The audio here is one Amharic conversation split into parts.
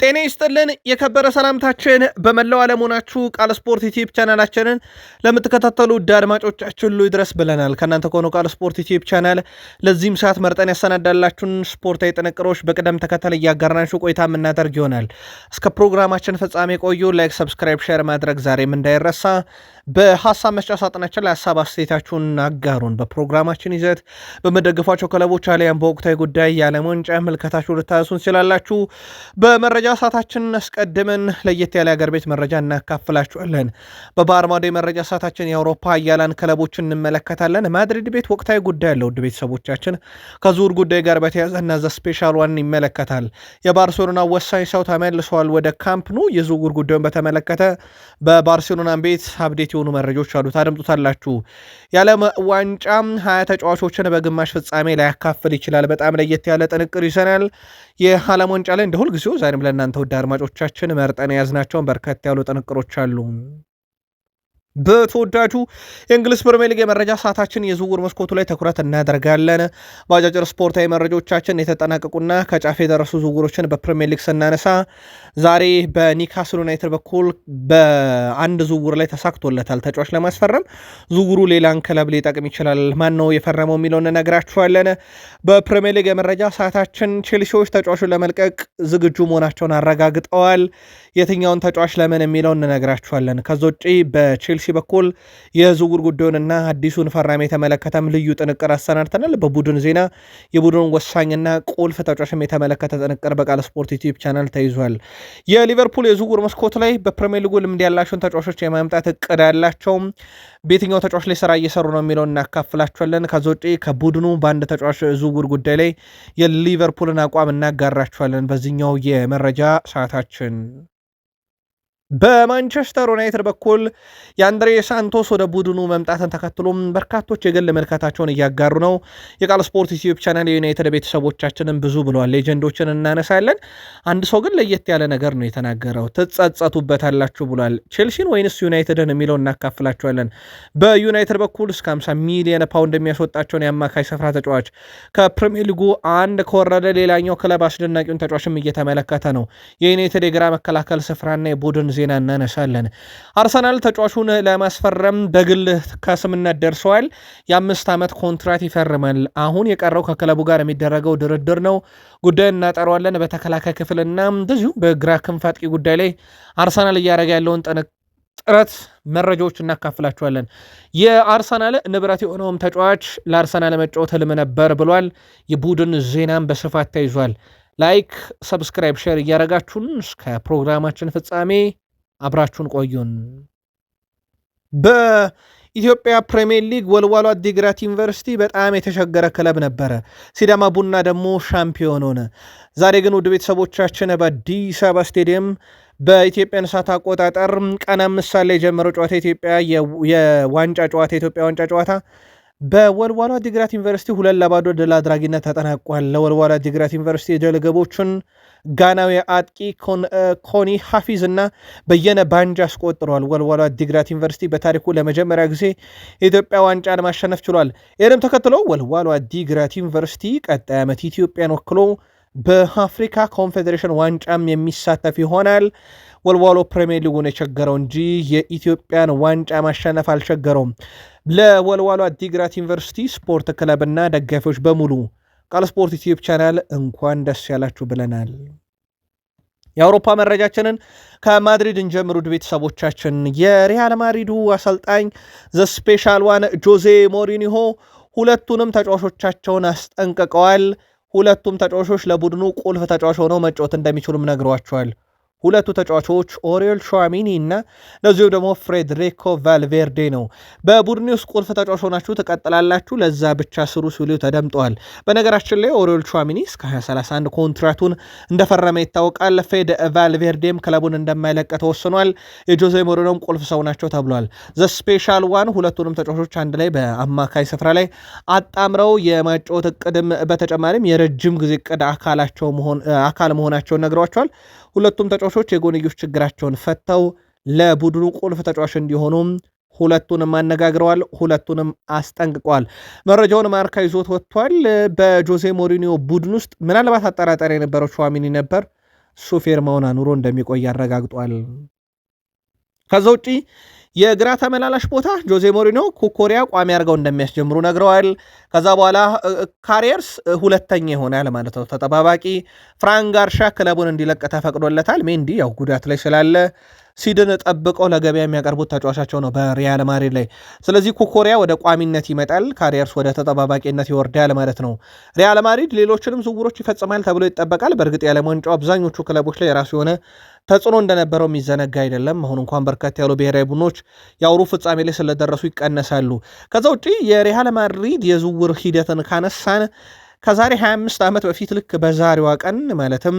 ጤና ይስጥልን የከበረ ሰላምታችን በመላው ዓለም ሆናችሁ ቃል ስፖርት ዩቲዩብ ቻናላችንን ለምትከታተሉ ውድ አድማጮቻችን ሁሉ ይድረስ ብለናል። ከእናንተ ከሆነው ቃል ስፖርት ዩቲዩብ ቻናል ለዚህም ሰዓት መርጠን ያሰናዳላችሁን ስፖርታዊ ጥንቅሮች በቅደም ተከተል እያጋራናችሁ ቆይታ የምናደርግ ይሆናል። እስከ ፕሮግራማችን ፍጻሜ ቆዩ። ላይክ፣ ሰብስክራይብ፣ ሼር ማድረግ ዛሬም እንዳይረሳ። በሀሳብ መስጫ ሳጥናችን ላይ ሀሳብ አስተያየታችሁን አጋሩን። በፕሮግራማችን ይዘት በመደገፏቸው ክለቦች አሊያም በወቅታዊ ጉዳይ ያለምንም ወንጫ ምልከታችሁ ልታነሱን ትችላላችሁ። በመረጃ ሰዓታችን አስቀድመን ለየት ያለ አገር ቤት መረጃ እናካፍላችኋለን። በባህር ማዶ የመረጃ ሰዓታችን የአውሮፓ ኃያላን ክለቦችን እንመለከታለን። ማድሪድ ቤት ወቅታዊ ጉዳይ ያለው ውድ ቤተሰቦቻችን ከዙር ጉዳይ ጋር በተያያዘ እና ዘ ስፔሻል ዋን ይመለከታል። የባርሴሎና ወሳኝ ሰው ተመልሰዋል ወደ ካምፕ ኑ። የዝውውር ጉዳዩን በተመለከተ በባርሴሎና ቤት አብዴት የሆኑ መረጃዎች አሉ፣ ታደምጡታላችሁ። የዓለም ዋንጫ 20 ተጫዋቾችን በግማሽ ፍጻሜ ላይ ያካፍል ይችላል። በጣም ለየት ያለ ጥንቅር ይዘናል። የዓለም ዋንጫ ላይ እንደ ሁልጊዜው ዛሬም ለእናንተ ውድ አድማጮቻችን መርጠን የያዝናቸውን በርከት ያሉ ጥንቅሮች አሉ። በተወዳጁ የእንግሊዝ ፕሪሚየር ሊግ የመረጃ ሰዓታችን የዝውውር መስኮቱ ላይ ትኩረት እናደርጋለን። በአጫጭር ስፖርታዊ መረጃዎቻችን የተጠናቀቁና ከጫፍ የደረሱ ዝውውሮችን በፕሪሚየር ሊግ ስናነሳ ዛሬ በኒውካስል ዩናይትድ በኩል በአንድ ዝውውር ላይ ተሳክቶለታል ተጫዋች ለማስፈረም። ዝውውሩ ሌላን ክለብ ሊጠቅም ይችላል። ማን ነው የፈረመው የሚለውን እነግራችኋለን። በፕሪሚየር ሊግ የመረጃ ሰዓታችን ቼልሲዎች ተጫዋቹን ለመልቀቅ ዝግጁ መሆናቸውን አረጋግጠዋል። የትኛውን ተጫዋች ለምን የሚለውን እነግራችኋለን። ከዛ ውጪ በቼልሲ በኩል የዝውውር ጉዳዩንና አዲሱን ፈራሚ የተመለከተም ልዩ ጥንቅር አሰናድተናል። በቡድን ዜና የቡድኑን ወሳኝና ቁልፍ ተጫዋችም የተመለከተ ጥንቅር በቃል ስፖርት ዩቲዩብ ቻናል ተይዟል። የሊቨርፑል የዝውውር መስኮት ላይ በፕሪሚየር ሊጉ ልምድ ያላቸውን ተጫዋቾች የማምጣት እቅድ ያላቸው በየትኛው ተጫዋች ላይ ስራ እየሰሩ ነው የሚለውን እናካፍላችኋለን። ከዛ ውጪ ከቡድኑ በአንድ ተጫዋች ዝውውር ጉዳይ ላይ የሊቨርፑልን አቋም እናጋራችኋለን በዚህኛው የመረጃ ሰዓታችን። በማንቸስተር ዩናይትድ በኩል የአንድሬ ሳንቶስ ወደ ቡድኑ መምጣትን ተከትሎም በርካቶች የግል መልካታቸውን እያጋሩ ነው። የቃል ስፖርት ዩቲዩብ ቻናል የዩናይትድ ቤተሰቦቻችንን ብዙ ብለዋል። ሌጀንዶችን እናነሳለን። አንድ ሰው ግን ለየት ያለ ነገር ነው የተናገረው። ትጸጸቱበታላችሁ ብሏል። ቼልሲን ወይንስ ዩናይትድን የሚለው እናካፍላችኋለን። በዩናይትድ በኩል እስከ 50 ሚሊዮን ፓውንድ የሚያስወጣቸውን የአማካይ ስፍራ ተጫዋች ከፕሪሚየር ሊጉ አንድ ከወረደ ሌላኛው ክለብ አስደናቂውን ተጫዋችም እየተመለከተ ነው። የዩናይትድ የግራ መከላከል ስፍራና የቡድን ዜና እናነሳለን። አርሰናል ተጫዋቹን ለማስፈረም በግል ከስምነት ደርሰዋል። የ5 ዓመት ኮንትራት ይፈርማል። አሁን የቀረው ከክለቡ ጋር የሚደረገው ድርድር ነው። ጉዳይ እናጠረዋለን። በተከላካይ ክፍልና እንደዚሁ በግራ ክንፍ አጥቂ ጉዳይ ላይ አርሰናል እያደረገ ያለውን ጥረት መረጃዎች እናካፍላችኋለን። የአርሰናል ንብረት የሆነውም ተጫዋች ለአርሰናል መጫወት ህልም ነበር ብሏል። የቡድን ዜናም በስፋት ተይዟል። ላይክ፣ ሰብስክራይብ፣ ሼር እያደረጋችሁን እስከ ፕሮግራማችን ፍጻሜ አብራችሁን ቆዩን። በኢትዮጵያ ፕሪሚየር ሊግ ወልዋሎ አዲግራት ዩኒቨርሲቲ በጣም የተቸገረ ክለብ ነበረ። ሲዳማ ቡና ደግሞ ሻምፒዮን ሆነ። ዛሬ ግን ውድ ቤተሰቦቻችን በአዲስ አበባ ስቴዲየም በኢትዮጵያን ሰዓት አቆጣጠር ቀን 5 ሰዓት ላይ የጀመረው ጨዋታ ኢትዮጵያ የዋንጫ ጨዋታ የኢትዮጵያ ዋንጫ ጨዋታ በወልዋሎ አዲግራት ዩኒቨርሲቲ 2-0 ድል አድራጊነት ተጠናቋል። ለወልዋሎ አዲግራት ዩኒቨርሲቲ የድል ግቦችን ጋናዊ አጥቂ ኮኒ ሐፊዝ እና በየነ ባንጃ አስቆጥረዋል። ወልዋሎ አዲግራት ዩኒቨርሲቲ በታሪኩ ለመጀመሪያ ጊዜ የኢትዮጵያ ዋንጫን ማሸነፍ ችሏል። ይህንም ተከትሎ ወልዋሎ አዲግራት ዩኒቨርሲቲ ቀጣይ ዓመት ኢትዮጵያን ወክሎ በአፍሪካ ኮንፌዴሬሽን ዋንጫም የሚሳተፍ ይሆናል። ወልዋሎ ፕሪሚየር ሊጉን የቸገረው እንጂ የኢትዮጵያን ዋንጫ ማሸነፍ አልቸገረውም። ለወልዋሎ አዲግራት ዩኒቨርሲቲ ስፖርት ክለብና ደጋፊዎች በሙሉ ቃል ስፖርት ዩቲዩብ ቻናል እንኳን ደስ ያላችሁ ብለናል። የአውሮፓ መረጃችንን ከማድሪድ እንጀምሩ ቤተሰቦቻችን። የሪያል ማድሪዱ አሰልጣኝ ዘ ስፔሻል ዋን ጆዜ ሞሪኒሆ ሁለቱንም ተጫዋቾቻቸውን አስጠንቅቀዋል። ሁለቱም ተጫዋቾች ለቡድኑ ቁልፍ ተጫዋች ሆነው መጫወት እንደሚችሉም ነግሯቸዋል። ሁለቱ ተጫዋቾች ኦሪዮል ሹዋሚኒ እና ለዚሁም ደግሞ ፍሬድሪኮ ቫልቬርዴ ነው። በቡድን ውስጥ ቁልፍ ተጫዋች ሆናችሁ ትቀጥላላችሁ፣ ለዛ ብቻ ስሩ ሲሉ ተደምጠዋል። በነገራችን ላይ ኦሪዮል ሹዋሚኒ እስከ 2031 ኮንትራቱን እንደፈረመ ይታወቃል። ፌድ ቫልቬርዴም ክለቡን እንደማይለቅ ተወስኗል። የጆዜ ሞሪኖም ቁልፍ ሰው ናቸው ተብሏል። ዘ ስፔሻል ዋን ሁለቱንም ተጫዋቾች አንድ ላይ በአማካይ ስፍራ ላይ አጣምረው የማጫወት እቅድም በተጨማሪም የረጅም ጊዜ እቅድ አካል መሆናቸውን ነግረዋቸዋል። ሁለቱም ተጫዋቾች የጎንዮሽ ችግራቸውን ፈተው ለቡድኑ ቁልፍ ተጫዋች እንዲሆኑም ሁለቱንም አነጋግረዋል፣ ሁለቱንም አስጠንቅቀዋል። መረጃውን ማርካ ይዞት ወጥቷል። በጆዜ ሞሪኒዮ ቡድን ውስጥ ምናልባት አጠራጣሪ የነበረው ሹዋሚኒ ነበር። እሱ ፊርማውን አኑሮ እንደሚቆይ አረጋግጧል። ከዛ ውጪ የግራ ተመላላሽ ቦታ ጆዜ ሞሪኖ ኩኮሪያ ቋሚ አድርገው እንደሚያስጀምሩ ነግረዋል። ከዛ በኋላ ካሪየርስ ሁለተኛ ይሆናል ማለት ነው ተጠባባቂ። ፍራንክ ጋርሻ ክለቡን እንዲለቅ ተፈቅዶለታል። ሜንዲ ያው ጉዳት ላይ ስላለ ሲድን ጠብቀው ለገበያ የሚያቀርቡት ተጫዋቻቸው ነው በሪያል ማድሪድ ላይ። ስለዚህ ኩኮሪያ ወደ ቋሚነት ይመጣል፣ ካሪየርስ ወደ ተጠባባቂነት ይወርዳል ማለት ነው። ሪያል ማድሪድ ሌሎችንም ዝውውሮች ይፈጽማል ተብሎ ይጠበቃል። በእርግጥ የዓለም ዋንጫው አብዛኞቹ ክለቦች ላይ የራሱ የሆነ ተጽዕኖ እንደነበረው የሚዘነጋ አይደለም። አሁን እንኳን በርከት ያሉ ብሔራዊ ቡድኖች የአውሮፓ ፍጻሜ ላይ ስለደረሱ ይቀነሳሉ። ከዛ ውጪ የሪያል ማድሪድ የዝውውር ሂደትን ካነሳን ከዛሬ 25 ዓመት በፊት ልክ በዛሬዋ ቀን ማለትም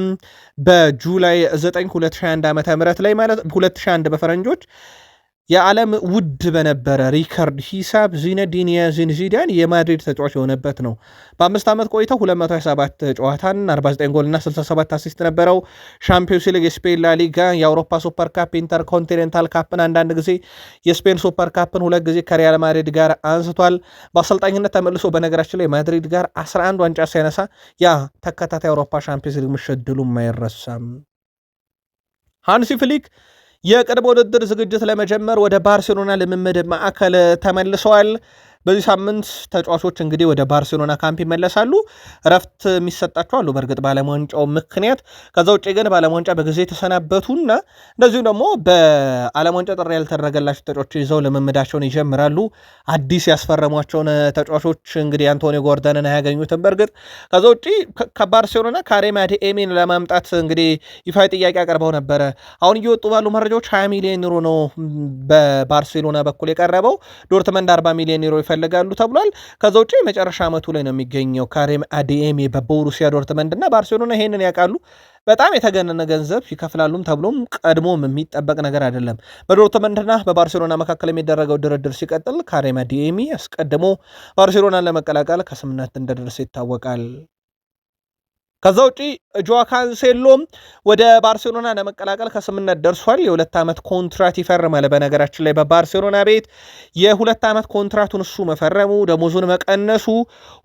በጁላይ 9 2021 ዓ.ም ላይ ማለት 2001 በፈረንጆች የዓለም ውድ በነበረ ሪከርድ ሂሳብ ዚነዲን ዚዳን የማድሪድ ተጫዋች የሆነበት ነው። በ5 ዓመት ቆይተው 227 ጨዋታን 49 ጎልና 67 አሲስት ነበረው። ሻምፒዮንስ ሊግ፣ የስፔን ላሊጋ፣ የአውሮፓ ሱፐር ካፕ፣ ኢንተር ኮንቲኔንታል ካፕን አንዳንድ ጊዜ የስፔን ሱፐር ካፕን 2 ጊዜ ከሪያል ማድሪድ ጋር አንስቷል። በአሰልጣኝነት ተመልሶ በነገራችን ላይ ማድሪድ ጋር 11 ዋንጫ ሲያነሳ ያ ተከታታይ አውሮፓ ሻምፒዮንስ ሊግ ምሽት ድሉም አይረሳም። ሃንሲ ፍሊክ የቅድመ ውድድር ዝግጅት ለመጀመር ወደ ባርሴሎና ልምምድ ማዕከል ተመልሰዋል። በዚህ ሳምንት ተጫዋቾች እንግዲህ ወደ ባርሴሎና ካምፕ ይመለሳሉ። እረፍት የሚሰጣቸው አሉ በእርግጥ በዓለም ዋንጫው ምክንያት። ከዛ ውጭ ግን በዓለም ዋንጫ በጊዜ የተሰናበቱና እንደዚሁም ደግሞ በዓለም ዋንጫ ጥሪ ያልተደረገላቸው ተጫዋቾች ይዘው ልምምዳቸውን ይጀምራሉ። አዲስ ያስፈረሟቸውን ተጫዋቾች እንግዲህ አንቶኒ ጎርደንን አያገኙትም በእርግጥ። ከዛ ውጭ ከባርሴሎና ካሪም አዴየሚን ለማምጣት እንግዲህ ይፋዊ ጥያቄ አቅርበው ነበረ። አሁን እየወጡ ባሉ መረጃዎች 20 ሚሊዮን ዩሮ ነው በባርሴሎና በኩል የቀረበው። ዶርትመንድ 40 ሚሊዮን ዩሮ ይፈልጋሉ ተብሏል። ከዛ ውጭ የመጨረሻ ዓመቱ ላይ ነው የሚገኘው ካሪም አዴየሚ በቦሩሲያ ዶርትመንድ እና ባርሴሎና ይሄንን ያውቃሉ። በጣም የተገነነ ገንዘብ ይከፍላሉም ተብሎም ቀድሞም የሚጠበቅ ነገር አይደለም። በዶርትመንድና በባርሴሎና መካከል የሚደረገው ድርድር ሲቀጥል ካሪም አዴየሚ አስቀድሞ ባርሴሎናን ለመቀላቀል ከስምምነት እንደደረሰ ይታወቃል። ከዛ ውጪ ጆዋ ካንሴሎም ወደ ባርሴሎና ለመቀላቀል ከስምምነት ደርሷል። የ2 ዓመት ኮንትራት ይፈርማል። በነገራችን ላይ በባርሴሎና ቤት የ2 ዓመት ኮንትራቱን እሱ መፈረሙ፣ ደሞዙን መቀነሱ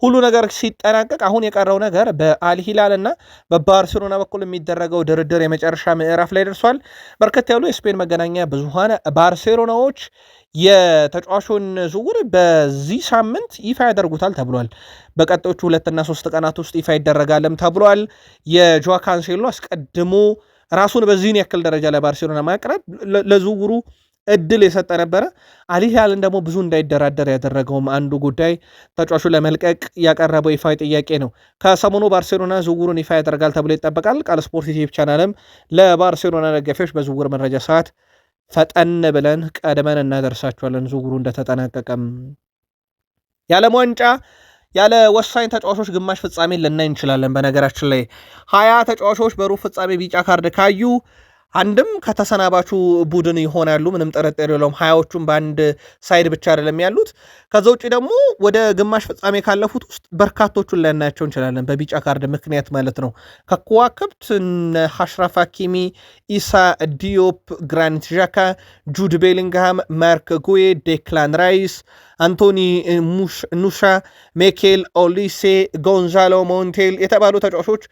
ሁሉ ነገር ሲጠናቀቅ አሁን የቀረው ነገር በአልሂላል እና በባርሴሎና በኩል የሚደረገው ድርድር የመጨረሻ ምዕራፍ ላይ ደርሷል። በርከት ያሉ የስፔን መገናኛ ብዙሃን ባርሴሎናዎች የተጫዋቹን ዝውውር በዚህ ሳምንት ይፋ ያደርጉታል ተብሏል። በቀጣዮቹ 2 እና 3 ቀናት ውስጥ ይፋ ይደረጋልም ተብሏል። የጆዋ ካንሴሎ አስቀድሞ ራሱን በዚህን ያክል ደረጃ ለባርሴሎና ማቅረብ ለዝውውሩ እድል የሰጠ ነበረ። አልሂላልን ደግሞ ብዙ እንዳይደራደር ያደረገውም አንዱ ጉዳይ ተጫዋቹ ለመልቀቅ ያቀረበው ይፋ ጥያቄ ነው። ከሰሞኑ ባርሴሎና ዝውውሩን ይፋ ያደርጋል ተብሎ ይጠበቃል። ቃል ስፖርት ዩቲዩብ ቻናልም ለባርሴሎና ደጋፊዎች በዝውውር መረጃ ሰዓት ፈጠን ብለን ቀድመን እናደርሳቸዋለን። ዝውውሩ እንደተጠናቀቀም የዓለም ዋንጫ ያለ ወሳኝ ተጫዋቾች ግማሽ ፍጻሜ ልናይ እንችላለን። በነገራችን ላይ 20 ተጫዋቾች በሩብ ፍጻሜ ቢጫ ካርድ ካዩ አንድም ከተሰናባቹ ቡድን ይሆናሉ፣ ምንም ጥርጥር የለውም። 20ዎቹም በአንድ ሳይድ ብቻ አይደለም ያሉት። ከዛ ውጭ ደግሞ ወደ ግማሽ ፍጻሜ ካለፉት ውስጥ በርካቶቹን ልናያቸው እንችላለን በቢጫ ካርድ ምክንያት ማለት ነው። ከከዋክብት አሽራፍ ሀኪሚ፣ ኢሳ ዲዮፕ፣ ግራኒት ዣካ፣ ጁድ ቤሊንግሃም፣ ማርክ ጉዌ፣ ዴክላን ራይስ፣ አንቶኒ ኑሻ፣ ሚኬል ኦሊሴ፣ ጎንዛሎ ሞንቴል የተባሉ ተጫዋቾች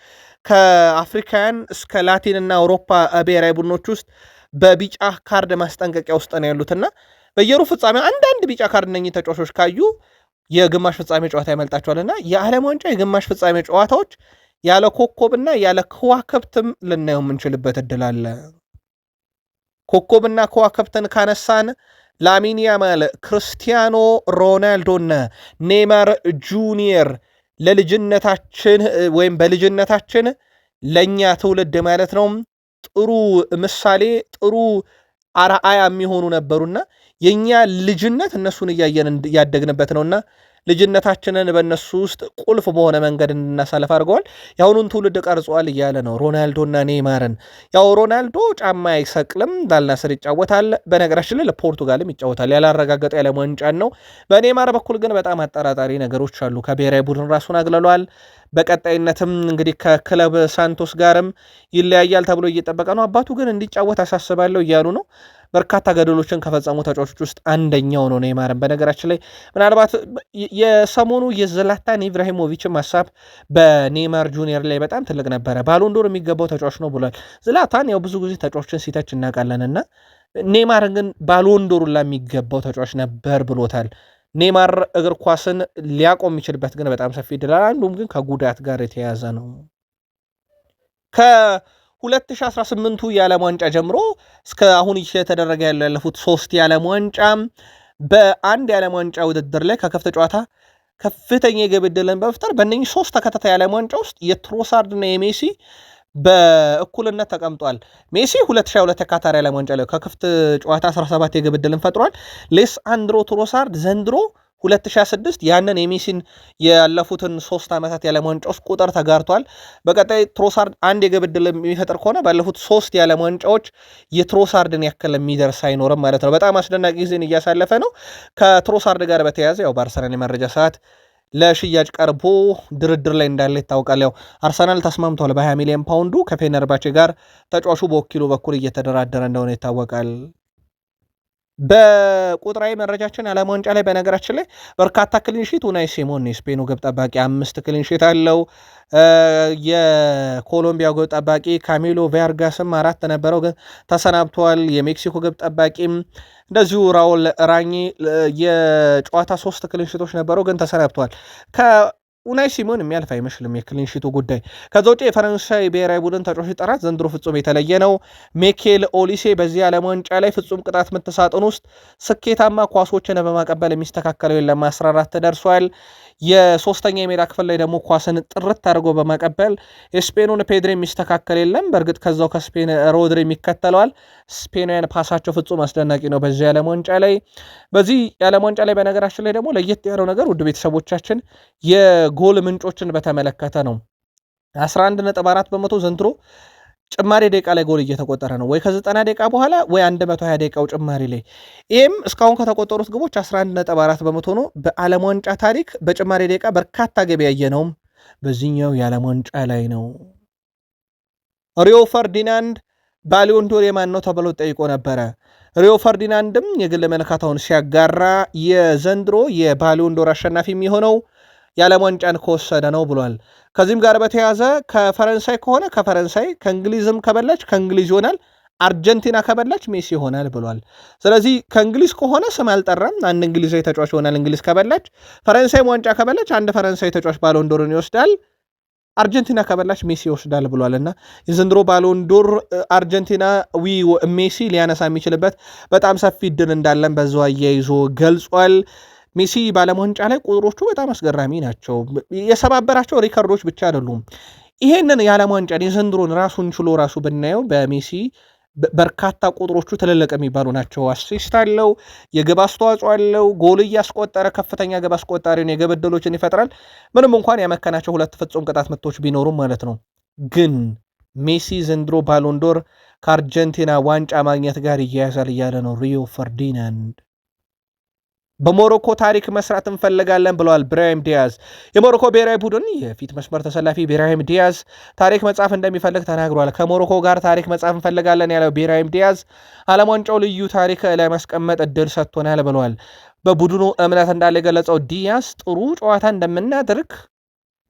ከአፍሪካውያን እስከ ላቲንና አውሮፓ ብሔራዊ ቡድኖች ውስጥ በቢጫ ካርድ ማስጠንቀቂያ ውስጥ ነው ያሉትና በየሩብ ፍጻሜ አንዳንድ ቢጫ ካርድ እነኚህ ተጫዋቾች ካዩ የግማሽ ፍጻሜ ጨዋታ ይመልጣቸዋልና የዓለም ዋንጫ የግማሽ ፍጻሜ ጨዋታዎች ያለ ኮከብና ያለ ከዋክብትም ልናየው የምንችልበት እድል አለ። ኮከብና ከዋክብትን ካነሳን ላሚን ያማል፣ ክርስቲያኖ ሮናልዶና ኔይማር ጁኒየር ለልጅነታችን ወይም በልጅነታችን ለእኛ ትውልድ ማለት ነው ጥሩ ምሳሌ ጥሩ አርአያ የሚሆኑ ነበሩና የእኛ ልጅነት እነሱን እያየን ያደግንበት ነውና ልጅነታችንን በእነሱ ውስጥ ቁልፍ በሆነ መንገድ እንድናሳልፍ አድርገዋል። የአሁኑን ትውልድ ቀርጸዋል እያለ ነው ሮናልዶና ኔይማርን። ያው ሮናልዶ ጫማ አይሰቅልም፣ ዳልናስር ይጫወታል። በነገራችን ላይ ለፖርቱጋልም ይጫወታል። ያላረጋገጠ የዓለም ዋንጫን ነው። በኔይማር በኩል ግን በጣም አጠራጣሪ ነገሮች አሉ። ከብሔራዊ ቡድን ራሱን አግለሏል። በቀጣይነትም እንግዲህ ከክለብ ሳንቶስ ጋርም ይለያያል ተብሎ እየጠበቀ ነው። አባቱ ግን እንዲጫወት አሳስባለሁ እያሉ ነው። በርካታ ገደሎችን ከፈጸሙ ተጫዋቾች ውስጥ አንደኛው ነው ኔይማርን። በነገራችን ላይ ምናልባት የሰሞኑ የዝላታን ኢብራሂሞቪችም ሀሳብ በኔይማር ጁኒየር ላይ በጣም ትልቅ ነበረ። ባሎንዶር የሚገባው ተጫዋች ነው ብሏል። ዝላታን ያው ብዙ ጊዜ ተጫዋችን ሲተች እናውቃለንና ኔይማርን ግን ባሎንዶሩን ለሚገባው ተጫዋች ነበር ብሎታል። ኔይማር እግር ኳስን ሊያቆም የሚችልበት ግን በጣም ሰፊ ዕድል፣ አንዱም ግን ከጉዳት ጋር የተያያዘ ነው። ከ2018ቱ የዓለም ዋንጫ ጀምሮ እስከ አሁን እየተደረገ ያለፉት 3 የዓለም ዋንጫ በአንድ የዓለም ዋንጫ ውድድር ላይ ከክፍት ጨዋታ ከፍተኛ የግብ ዕድልን በመፍጠር በእነኚህ 3 ተከታታይ የዓለም ዋንጫ ውስጥ የትሮሳርድና የሜሲ በእኩልነት ተቀምጧል። ሜሲ 2022 የካታር ዓለም ዋንጫ ላይ ከክፍት ጨዋታ 17 የግብ ዕድልን ፈጥሯል። ሌሳንድሮ ትሮሳርድ ዘንድሮ 2026 ያንን የሜሲን ያለፉትን 3 ዓመታት የዓለም ዋንጫ ውስጥ ቁጥር ተጋርቷል። በቀጣይ ትሮሳርድ አንድ የግብ ዕድል የሚፈጥር ከሆነ ባለፉት 3 የዓለም ዋንጫዎች የትሮሳርድን ያክል የሚደርስ አይኖርም ማለት ነው። በጣም አስደናቂ ጊዜን እያሳለፈ ነው። ከትሮሳርድ ጋር በተያያዘ ያው በአርሰናል የመረጃ ሰዓት ለሽያጭ ቀርቦ ድርድር ላይ እንዳለ ይታወቃል። ያው አርሰናል ተስማምቷል በ20 ሚሊዮን ፓውንዱ ከፌነርባቼ ጋር ተጫዋቹ በወኪሉ በኩል እየተደራደረ እንደሆነ ይታወቃል። በቁጥራዊ መረጃችን ዓለም ዋንጫ ላይ በነገራችን ላይ በርካታ ክሊንሺት ኡናይ ሲሞን የስፔኑ ግብ ጠባቂ 5 ክሊንሺት አለው። የኮሎምቢያው ግብ ጠባቂ ካሚሎ ቫርጋስም 4 ነበረው ግን ተሰናብቷል። የሜክሲኮ ግብ ጠባቂም እንደዚሁ ራውል ራኚ የጨዋታ 3 ክሊንሺቶች ነበረው ግን ተሰናብቷል። ኡናይ ሲሞን የሚያልፍ አይመስልም የክሊንሺቱ ጉዳይ። ከዛ ውጭ የፈረንሳይ ብሔራዊ ቡድን ተጫዋች ጥራት ዘንድሮ ፍጹም የተለየ ነው። ሚኬል ኦሊሴ በዚህ ዓለም ዋንጫ ላይ ፍጹም ቅጣት ምት ሳጥን ውስጥ ስኬታማ ኳሶችን በማቀበል የሚስተካከለው የለም 14 ደርሷል። የሶስተኛ የሜዳ ክፍል ላይ ደግሞ ኳስን ጥርት አድርጎ በማቀበል የስፔኑን ፔድሪ የሚስተካከል የለም። በእርግጥ ከዛው ከስፔን ሮድሪ የሚከተለዋል። ስፔናውያን ፓሳቸው ፍጹም አስደናቂ ነው በዚህ የዓለም ዋንጫ ላይ። በዚህ የዓለም ዋንጫ ላይ በነገራችን ላይ ደግሞ ለየት ያለው ነገር ውድ ቤተሰቦቻችን የጎል ምንጮችን በተመለከተ ነው። 11.4 በመቶ ዘንድሮ ጭማሪ ደቂቃ ላይ ጎል እየተቆጠረ ነው። ወይ ከ90 ደቂቃ በኋላ ወይ 120 ደቂቃው ጭማሪ ላይ። ይህም እስካሁን ከተቆጠሩት ግቦች 11.4 በመቶ ነው። በዓለም ዋንጫ ታሪክ በጭማሪ ደቂቃ በርካታ ገቢ ያየነውም በዚህኛው የዓለም ዋንጫ ላይ ነው። ሪዮ ፈርዲናንድ ባሊዮን ዶር የማን ነው ተብሎ ጠይቆ ነበረ። ሪዮ ፈርዲናንድም የግል መልካታውን ሲያጋራ የዘንድሮ የባሊዮን ዶር አሸናፊ የሚሆነው የዓለም ዋንጫን ከወሰደ ነው ብሏል። ከዚህም ጋር በተያያዘ ከፈረንሳይ ከሆነ ከፈረንሳይ፣ ከእንግሊዝም ከበላች ከእንግሊዝ ይሆናል፣ አርጀንቲና ከበላች ሜሲ ይሆናል ብሏል። ስለዚህ ከእንግሊዝ ከሆነ ስም አልጠራም፣ አንድ እንግሊዛዊ ተጫዋች ይሆናል እንግሊዝ ከበላች። ፈረንሳይ ዋንጫ ከበላች አንድ ፈረንሳይ ተጫዋች ባሎንዶርን ይወስዳል። አርጀንቲና ከበላች ሜሲ ይወስዳል ብሏል። እና የዘንድሮ ባሎንዶር አርጀንቲና ሜሲ ሊያነሳ የሚችልበት በጣም ሰፊ እድል እንዳለን በዛው አያይዞ ገልጿል። ሜሲ በዓለም ዋንጫ ላይ ቁጥሮቹ በጣም አስገራሚ ናቸው። የሰባበራቸው ሪከርዶች ብቻ አይደሉም። ይሄንን የዓለም ዋንጫን የዘንድሮን ራሱን ችሎ ራሱ ብናየው በሜሲ በርካታ ቁጥሮቹ ትልልቅ የሚባሉ ናቸው። አሲስት አለው፣ የግብ አስተዋጽኦ አለው፣ ጎል እያስቆጠረ ከፍተኛ ግብ አስቆጣሪውን የግብ ዕድሎችን ይፈጥራል። ምንም እንኳን ያመከናቸው 2 ፍጹም ቅጣት ምቶች ቢኖሩም ማለት ነው። ግን ሜሲ ዘንድሮ ባሎንዶር ከአርጀንቲና ዋንጫ ማግኘት ጋር ይያያዛል እያለ ነው ሪዮ ፈርዲናንድ። በሞሮኮ ታሪክ መስራት እንፈልጋለን ብለዋል ብራሂም ዲያዝ። የሞሮኮ ብሔራዊ ቡድን የፊት መስመር ተሰላፊ ብራሂም ዲያዝ ታሪክ መጻፍ እንደሚፈልግ ተናግሯል። ከሞሮኮ ጋር ታሪክ መጻፍ እንፈልጋለን ያለው ብራሂም ዲያዝ ዓለም ዋንጫው ልዩ ታሪክ ለማስቀመጥ እድል ሰጥቶናል ብለዋል። በቡድኑ እምነት እንዳለ የገለጸው ዲያዝ ጥሩ ጨዋታ እንደምናደርግ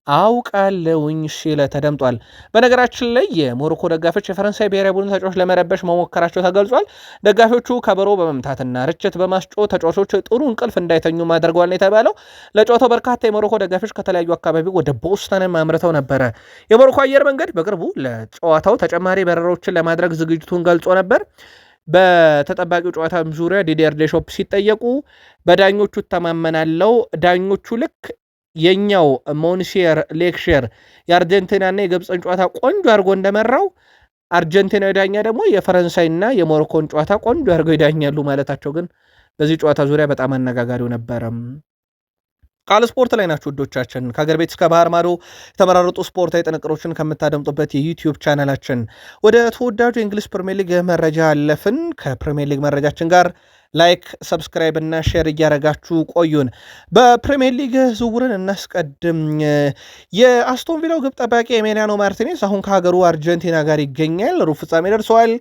አውቃለሁኝ ሲል ተደምጧል። በነገራችን ላይ የሞሮኮ ደጋፊዎች የፈረንሳይ ብሔራዊ ቡድን ተጫዋች ለመረበሽ መሞከራቸው ተገልጿል። ደጋፊዎቹ ከበሮ በመምታትና ርችት በማስጮ ተጫዋቾች ጥሩ እንቅልፍ እንዳይተኙ አድርገዋል የተባለው። ለጨዋታው በርካታ የሞሮኮ ደጋፊዎች ከተለያዩ አካባቢ ወደ ቦስተንም አምርተው ነበረ። የሞሮኮ አየር መንገድ በቅርቡ ለጨዋታው ተጨማሪ በረራዎችን ለማድረግ ዝግጅቱን ገልጾ ነበር። በተጠባቂው ጨዋታ ዙሪያ ዲዲየር ዴሾፕ ሲጠየቁ በዳኞቹ ተማመናለው፣ ዳኞቹ ልክ የኛው ሞንሲየር ሌክሼር የአርጀንቲናና የግብፅን ጨዋታ ቆንጆ አድርጎ እንደመራው አርጀንቲናዊ ዳኛ ደግሞ የፈረንሳይና የሞሮኮን ጨዋታ ቆንጆ አድርገው ይዳኛሉ ማለታቸው ግን በዚህ ጨዋታ ዙሪያ በጣም አነጋጋሪው ነበረ። ቃል ስፖርት ላይ ናችሁ ውዶቻችን። ከሀገር ቤት እስከ ባህር ማዶ የተመራረጡ ስፖርታዊ ጥንቅሮችን ከምታደምጡበት የዩቲዩብ ቻናላችን ወደ ተወዳጁ የእንግሊዝ ፕሪሚየር ሊግ መረጃ አለፍን። ከፕሪሚየር ሊግ መረጃችን ጋር ላይክ፣ ሰብስክራይብ እና ሼር እያደረጋችሁ ቆዩን። በፕሪሚየር ሊግ ዝውውርን እናስቀድም። የአስቶን ቪላው ግብ ጠባቂ ኤሜሊያኖ ማርቲኔዝ አሁን ከሀገሩ አርጀንቲና ጋር ይገኛል። ሩብ ፍጻሜ ደርሰዋል።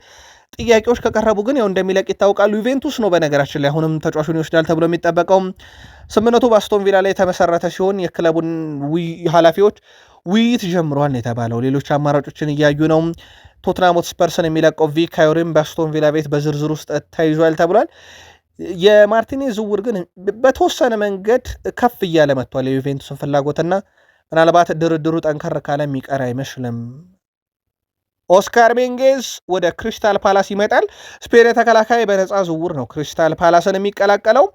ጥያቄዎች ከቀረቡ ግን ያው እንደሚለቅ ይታወቃሉ። ዩቬንቱስ ነው በነገራችን ላይ አሁንም ተጫዋቹን ይወስዳል ተብሎ የሚጠበቀው። ስምምነቱ በአስቶን ቪላ ላይ የተመሰረተ ሲሆን የክለቡን ኃላፊዎች ውይይት ጀምሯል ነው የተባለው። ሌሎች አማራጮችን እያዩ ነው። ቶትናም ሆትስፐርስን የሚለቀው ቪካዮሪም በአስቶን ቪላ ቤት በዝርዝር ውስጥ ተይዟል ተብሏል። የማርቲኔዝ ዝውውር ግን በተወሰነ መንገድ ከፍ እያለ መጥቷል የዩቬንቱስን ፍላጎትና ምናልባት ድርድሩ ጠንከር ካለ የሚቀር አይመስልም። ኦስካር ሜንጌዝ ወደ ክሪስታል ፓላስ ይመጣል። ስፔን ተከላካይ በነፃ ዝውውር ነው ክሪስታል ፓላስን የሚቀላቀለው።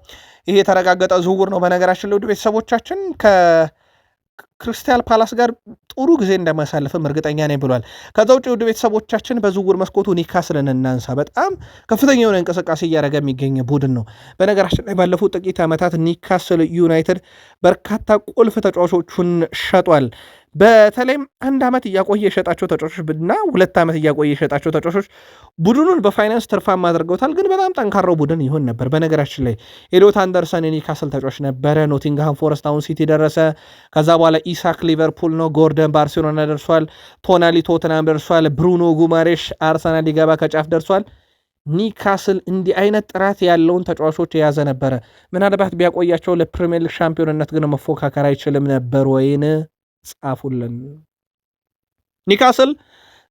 ይሄ የተረጋገጠ ዝውውር ነው። በነገራችን ለውድ ቤተሰቦቻችን ከክሪስታል ፓላስ ጋር ጥሩ ጊዜ እንደማያሳልፍም እርግጠኛ ነኝ ብሏል። ከዛ ውጭ ውድ ቤተሰቦቻችን በዝውውር መስኮቱ ኒካስልን እናንሳ። በጣም ከፍተኛ የሆነ እንቅስቃሴ እያደረገ የሚገኝ ቡድን ነው። በነገራችን ላይ ባለፉት ጥቂት ዓመታት ኒካስል ዩናይትድ በርካታ ቁልፍ ተጫዋቾቹን ሸጧል። በተለይም አንድ ዓመት እያቆየ የሸጣቸው ተጫዋቾች እና 2 ዓመት እያቆየ የሸጣቸው ተጫዋቾች ቡድኑን በፋይናንስ ትርፋማ አድርገውታል። ግን በጣም ጠንካራው ቡድን ይሆን ነበር። በነገራችን ላይ ኤሊዮት አንደርሰን የኒካስል ተጫዋች ነበረ። ኖቲንግሃም ፎረስት አሁን ሲቲ ደረሰ። ከዛ በኋላ ኢሳክ ሊቨርፑል ነው። ጎርደን ባርሴሎና ደርሷል። ቶናሊ ቶትናም ደርሷል። ብሩኖ ጉማሬሽ አርሰናል ሊገባ ከጫፍ ደርሷል። ኒካስል እንዲህ አይነት ጥራት ያለውን ተጫዋቾች የያዘ ነበረ። ምናልባት ቢያቆያቸው ለፕሪሚየር ሊግ ሻምፒዮንነት ግን መፎካከር አይችልም ነበር ወይን? ጻፉልን። ኒካስል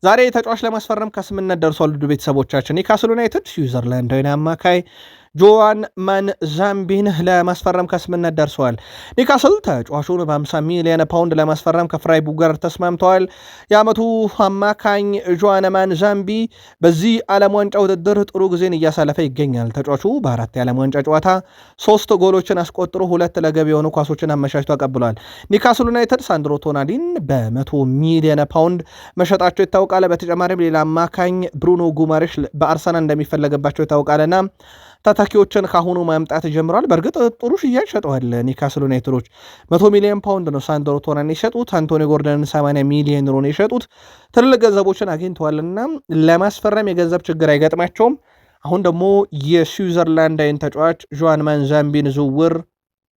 ዛሬ ተጫዋች ለማስፈረም ከስምነት ደርሷል። ውድ ቤተሰቦቻችን ኒካስል ዩናይትድ ስዊዘርላንዳዊ አማካይ ጆዋን ማንዛምቢን ለማስፈረም ከስምነት ደርሰዋል። ኒካስል ተጫዋቹን በ50 ሚሊዮን ፓውንድ ለማስፈረም ከፍራይቡርግ ጋር ተስማምተዋል። የዓመቱ አማካኝ ጆዋን ማንዛምቢ በዚህ ዓለም ዋንጫ ውድድር ጥሩ ጊዜን እያሳለፈ ይገኛል። ተጫዋቹ በ4 የዓለም ዋንጫ ጨዋታ 3 ጎሎችን አስቆጥሮ 2 ለገብ የሆኑ ኳሶችን አመቻችቶ አቀብሏል። ኒካስል ዩናይትድ ሳንድሮ ቶናሊን በ100 ሚሊዮን ፓውንድ መሸጣቸው ይታወቃል። በተጨማሪም ሌላ አማካኝ ብሩኖ ጉማሬሽ በአርሰናል እንደሚፈለግባቸው ይታወቃልና ተተኪዎችን ካሁኑ ማምጣት ጀምረዋል። በእርግጥ ጥሩ ሽያጭ ሸጠዋል ኒካስል ዩናይትዶች 100 ሚሊዮን ፓውንድ ነው ሳንድሮ ቶናሊን የሸጡት። አንቶኒ ጎርደንን 80 ሚሊዮን ዩሮ የሸጡት። ትልልቅ ገንዘቦችን አግኝተዋልና ለማስፈረም የገንዘብ ችግር አይገጥማቸውም። አሁን ደግሞ የስዊዘርላንዳዊን ተጫዋች ጆዋን ማንዛምቢን ዝውውር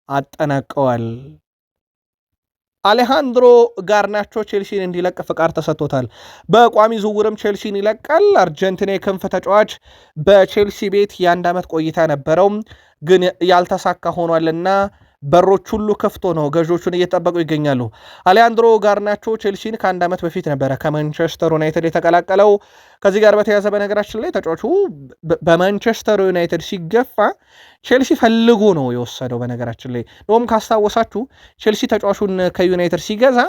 አጠናቀዋል። አሌሃንድሮ ጋርናቾ ቼልሲን እንዲለቅ ፍቃድ ተሰጥቶታል። በቋሚ ዝውውርም ቼልሲን ይለቃል። አርጀንቲና የክንፍ ተጫዋች በቼልሲ ቤት የ1 ዓመት ቆይታ ነበረው፣ ግን ያልተሳካ ሆኗልና በሮች ሁሉ ከፍቶ ነው ገዦቹን እየጠበቁ ይገኛሉ። አሌሃንድሮ ጋርናቾ ቼልሲን ከ1 ዓመት በፊት ነበረ ከማንቸስተር ዩናይትድ የተቀላቀለው። ከዚህ ጋር በተያዘ በነገራችን ላይ ተጫዋቹ በማንቸስተር ዩናይትድ ሲገፋ ቼልሲ ፈልጎ ነው የወሰደው። በነገራችን ላይ ዶም ካስታወሳችሁ ቼልሲ ተጫዋቹን ከዩናይትድ ሲገዛ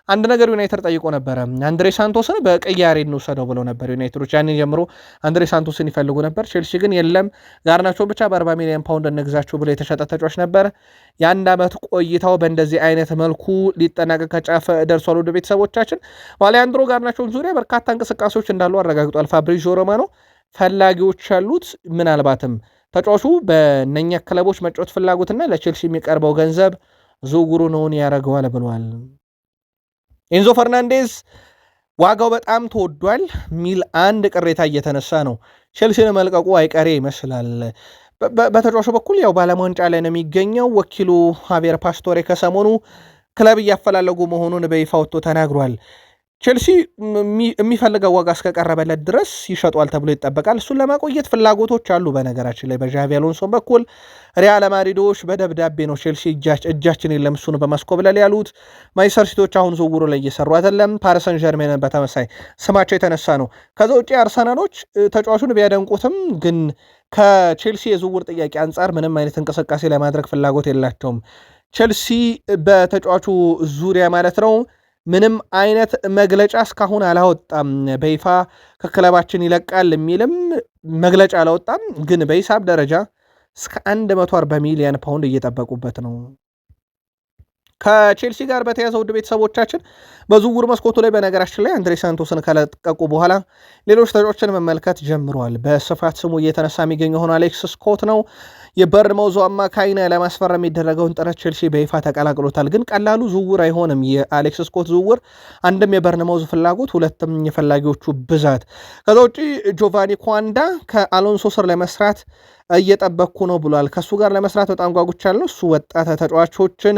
አንድ ነገር ዩናይትድ ጠይቆ ነበረ። አንድሬ ሳንቶስን በቅያሬ እንውሰደው ብለው ነበር ዩናይትዶች። ያኔ ጀምሮ አንድሬ ሳንቶስን ይፈልጉ ነበር። ቼልሲ ግን የለም ጋርናቾን ብቻ በ40 ሚሊዮን ፓውንድ እንግዛችሁ ብሎ የተሸጠ ተጫዋች ነበር። የ1 ዓመት ቆይታው በእንደዚህ አይነት መልኩ ሊጠናቀቅ ከጫፍ ደርሷል። ወደ ቤተሰቦቻችን በአሌሃንድሮ ጋርናቾን ዙሪያ በርካታ እንቅስቃሴዎች እንዳሉ አረጋግጧል ፋብሪዚዮ ሮማኖ። ፈላጊዎች ያሉት ምናልባትም ተጫዋቹ በእነኛ ክለቦች መጫወት ፍላጎትና ለቼልሲ የሚቀርበው ገንዘብ ዝውውሩን እውን ያደርገዋል ብሏል። ኤንዞ ፈርናንዴዝ ዋጋው በጣም ተወዷል ሚል አንድ ቅሬታ እየተነሳ ነው። ቼልሲን መልቀቁ አይቀሬ ይመስላል። በተጫዋቹ በኩል ያው በዓለም ዋንጫ ላይ ነው የሚገኘው። ወኪሉ ሃቬር ፓስቶሬ ከሰሞኑ ክለብ እያፈላለጉ መሆኑን በይፋ ወጥቶ ተናግሯል። ቼልሲ የሚፈልገው ዋጋ እስከቀረበለት ድረስ ይሸጧል ተብሎ ይጠበቃል። እሱን ለማቆየት ፍላጎቶች አሉ። በነገራችን ላይ በዣቪ አሎንሶ በኩል ሪያል ማድሪዶች በደብዳቤ ነው ቼልሲ እጃችን የለም እሱን በማስኮብለል ያሉት። ማንቸስተር ሲቲዎች አሁን ዝውውሩ ላይ እየሰሩ አይደለም። ፓሪስ ሰን ዠርሜንን በተመሳይ ስማቸው የተነሳ ነው። ከዛ ውጭ አርሰናሎች ተጫዋቹን ቢያደንቁትም ግን ከቼልሲ የዝውውር ጥያቄ አንጻር ምንም አይነት እንቅስቃሴ ለማድረግ ፍላጎት የላቸውም። ቼልሲ በተጫዋቹ ዙሪያ ማለት ነው ምንም አይነት መግለጫ እስካሁን አላወጣም። በይፋ ከክለባችን ይለቃል የሚልም መግለጫ አላወጣም። ግን በሂሳብ ደረጃ እስከ 140 ሚሊዮን ፓውንድ እየጠበቁበት ነው። ከቼልሲ ጋር በተያዘው ውድ ቤተሰቦቻችን በዝውውር መስኮቱ ላይ በነገራችን ላይ አንድሬ ሳንቶስን ከለቀቁ በኋላ ሌሎች ተጫዋቾችን መመልከት ጀምረዋል። በስፋት ስሙ እየተነሳ የሚገኘው ሆኖ አሌክስ ስኮት ነው። የበርንማውዙ አማካይን ለማስፈረም የሚደረገውን ጥረት ቼልሲ በይፋ ተቀላቅሎታል። ግን ቀላሉ ዝውውር አይሆንም የአሌክስ ስኮት ዝውውር። አንድም የበርንማውዙ ፍላጎት፣ ሁለትም የፈላጊዎቹ ብዛት። ከዛ ውጪ ጆቫኒ ኳንዳ ከአሎንሶ ስር ለመስራት እየጠበቅኩ ነው ብሏል። ከእሱ ጋር ለመስራት በጣም ጓጉቻለሁ። እሱ ወጣት ተጫዋቾችን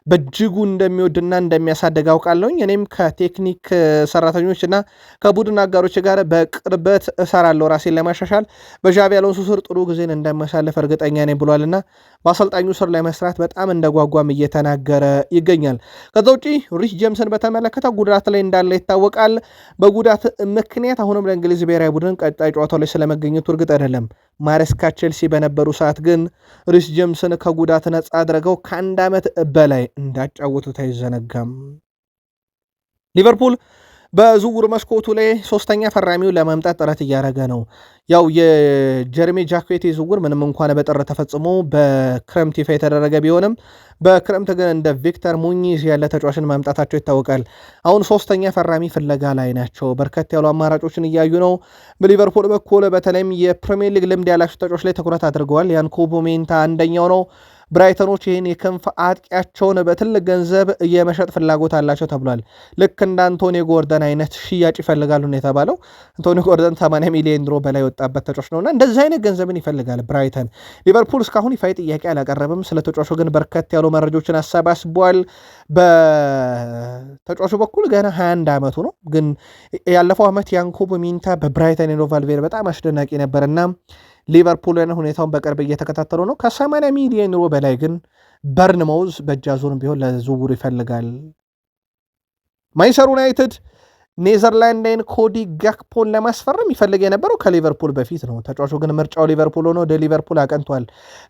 በእጅጉ እንደሚወድና እንደሚያሳድግ አውቃለሁኝ። እኔም ከቴክኒክ ሰራተኞች እና ከቡድን አጋሮች ጋር በቅርበት እሰራለሁ ራሴን ለማሻሻል። በዣቪ አሎንሶ ስር ጥሩ ጊዜን እንደማሳለፍ እርግጠኛ ነኝ ብሏልና በአሰልጣኙ ስር ለመስራት በጣም እንደጓጓም እየተናገረ ይገኛል። ከዛ ውጪ ሪስ ጄምስን በተመለከተ ጉዳት ላይ እንዳለ ይታወቃል። በጉዳት ምክንያት አሁንም ለእንግሊዝ ብሔራዊ ቡድን ቀጣይ ጨዋታው ላይ ስለመገኘቱ እርግጥ አይደለም። ማሬስካ ቼልሲ በነበሩ ሰዓት ግን ሪስ ጄምስን ከጉዳት ነጻ አድርገው ከአንድ ዓመት በላይ እንዳጫወቱት አይዘነጋም። ሊቨርፑል በዝውውር መስኮቱ ላይ ሶስተኛ ፈራሚውን ለማምጣት ጥረት እያደረገ ነው። ያው የጀርሚ ጃክዌቲ ዝውውር ምንም እንኳን በጥር ተፈጽሞ በክረምት ይፋ የተደረገ ቢሆንም በክረምት ግን እንደ ቪክተር ሙኒዝ ያለ ተጫዋችን ማምጣታቸው ይታወቃል። አሁን ሶስተኛ ፈራሚ ፍለጋ ላይ ናቸው። በርከት ያሉ አማራጮችን እያዩ ነው። በሊቨርፑል በኩል በተለይም የፕሪሚየር ሊግ ልምድ ያላቸው ተጫዋች ላይ ትኩረት አድርገዋል። ያንኮቦ ሜንታ አንደኛው ነው። ብራይተኖች ይህን የክንፍ አጥቂያቸውን በትልቅ ገንዘብ የመሸጥ ፍላጎት አላቸው ተብሏል። ልክ እንደ አንቶኒ ጎርደን አይነት ሽያጭ ይፈልጋሉ ነው የተባለው። አንቶኒ ጎርደን 80 ሚሊዮን ዩሮ በላይ ወጣበት ተጫዋች ነውና እንደዚህ አይነት ገንዘብን ይፈልጋል ብራይተን። ሊቨርፑል እስካሁን ይፋዊ ጥያቄ አላቀረብም። ስለ ተጫዋቹ ግን በርከት ያሉ መረጃዎችን አሰባስቧል። በተጫዋቹ በኩል ገና 21 ዓመቱ ነው። ግን ያለፈው ዓመት ያንኮብ ሚንታ በብራይተን ኤንድ ሆቭ አልቢዮን በጣም አስደናቂ ነበርና ሊቨርፑልን ሁኔታውን በቅርብ እየተከታተሉ ነው። ከ80 ሚሊዮን ዩሮ በላይ ግን በርንማውዝ በእጅ አዙርም ቢሆን ለዝውውር ይፈልጋል። ማንቸስተር ዩናይትድ ኔዘርላንድን ኮዲ ጋክፖን ለማስፈረም ይፈልግ የነበረው ከሊቨርፑል በፊት ነው። ተጫዋቹ ግን ምርጫው ሊቨርፑል ሆኖ ወደ ሊቨርፑል አቀንቷል።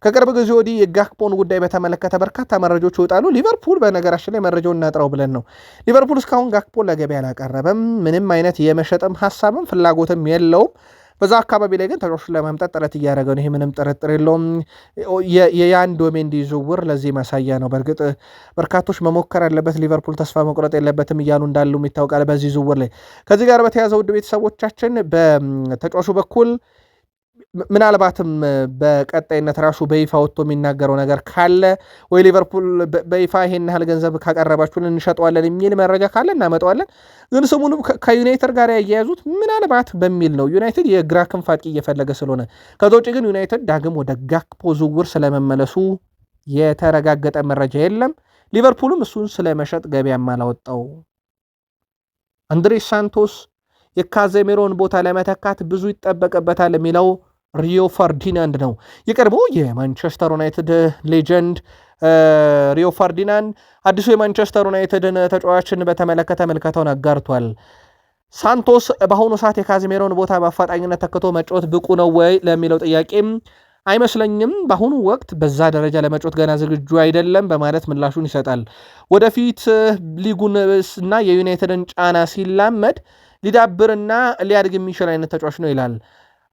ከቅርብ ጊዜ ወዲህ የጋክፖን ጉዳይ በተመለከተ በርካታ መረጃዎች ይወጣሉ። ሊቨርፑል በነገራችን ላይ መረጃውን እናጥራው ብለን ነው። ሊቨርፑል እስካሁን ጋክፖን ለገበያ አላቀረበም። ምንም አይነት የመሸጥም ሀሳብም ፍላጎትም የለውም። በዛ አካባቢ ላይ ግን ተጫዋቹን ለማምጣት ጥረት እያደረገ ነው። ይሄ ምንም ጥርጥር የለውም። የያን ዶሜንዲ ዝውውር ለዚህ ማሳያ ነው። በእርግጥ በርካቶች መሞከር ያለበት ሊቨርፑል ተስፋ መቁረጥ የለበትም እያሉ እንዳሉም ይታወቃል። በዚህ ዝውውር ላይ ከዚህ ጋር በተያዘ ውድ ቤተሰቦቻችን በተጫዋቹ በኩል ምናልባትም በቀጣይነት ራሱ በይፋ ወጥቶ የሚናገረው ነገር ካለ ወይ ሊቨርፑል በይፋ ይሄን ያህል ገንዘብ ካቀረባችሁን እንሸጠዋለን የሚል መረጃ ካለ እናመጣዋለን። ግን ስሙንም ከዩናይትድ ጋር ያያያዙት ምናልባት በሚል ነው። ዩናይትድ የግራ ክንፍ አጥቂ እየፈለገ ስለሆነ። ከዛ ውጭ ግን ዩናይትድ ዳግም ወደ ጋክፖ ዝውውር ስለመመለሱ የተረጋገጠ መረጃ የለም። ሊቨርፑልም እሱን ስለመሸጥ ገበያም አላወጣው። አንድሬ ሳንቶስ የካዜሜሮን ቦታ ለመተካት ብዙ ይጠበቅበታል የሚለው ሪዮ ፈርዲናንድ ነው። የቀድሞ የማንቸስተር ዩናይትድ ሌጀንድ ሪዮ ፈርዲናንድ አዲሱ የማንቸስተር ዩናይትድን ተጫዋችን በተመለከተ መልከታውን አጋርቷል። ሳንቶስ በአሁኑ ሰዓት የካዜሜሮን ቦታ በአፋጣኝነት ተክቶ መጫወት ብቁ ነው ወይ ለሚለው ጥያቄም አይመስለኝም፣ በአሁኑ ወቅት በዛ ደረጃ ለመጫወት ገና ዝግጁ አይደለም በማለት ምላሹን ይሰጣል። ወደፊት ሊጉን እና የዩናይትድን ጫና ሲላመድ ሊዳብርና ሊያድግ የሚችል አይነት ተጫዋች ነው ይላል